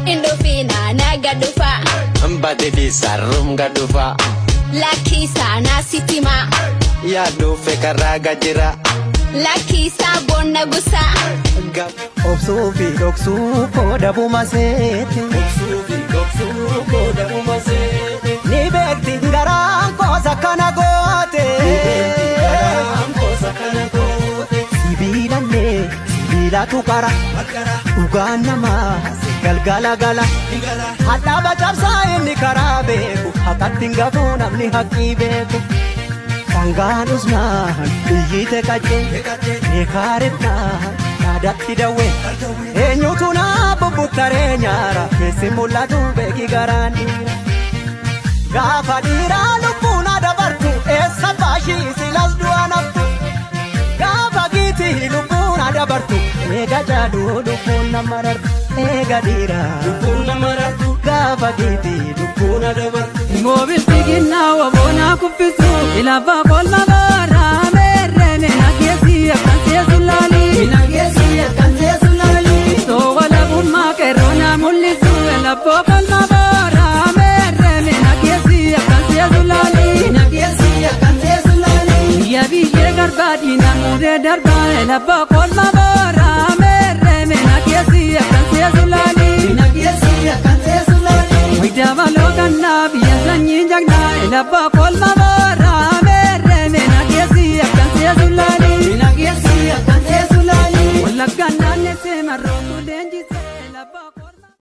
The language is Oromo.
Indofina nagadufa Mbadidi sarum gadufa Lakisa nasitima Ya dufe karaga jira Lakisa bonna gusa Obsuufi dhoksuu kooda bumaseeti Ni beekti garaan koosa kana goote Sibiilallee sibiilatu qara dhugaan namaa galgala gala Hadhaaba cabsaa inni karaa beeku Haqqatti hin gafuu namni haqqii beeku Sangaan usnaan biyyite qaccee Eekaaretnaan yaadatti dawwee Eenyutu naa bubbuktaree nyaara Keessi mul'atu beeki garaan dhiira Gaafa dhiiraa lubbuun adabartu Eessa baashii silas du'a naftu Gaafa giitii lubbuun adabartu Eega jaaduu lubbuun nama rartu Eega dhiiraa lubbuun nama rartu Gaafa giitii lubbuun adabartu Moobilti ginnaa waboonaa kuffisu Ilaafaa kolma baaraa meerree Meena keessi akkan seesu laali Soo walabuun maakeroonaa mul'isu Ilaafaa kolma baaraa meerree Meena keessi akkan seesu laali Biyya biyyee garbaadii namuuree darbaa Ilaafaa kolma baaraa meerree Meena keessi akkan seesu laali Waydaa baloo kannaa biyya sanyii jagnaa Ilaafaa kolma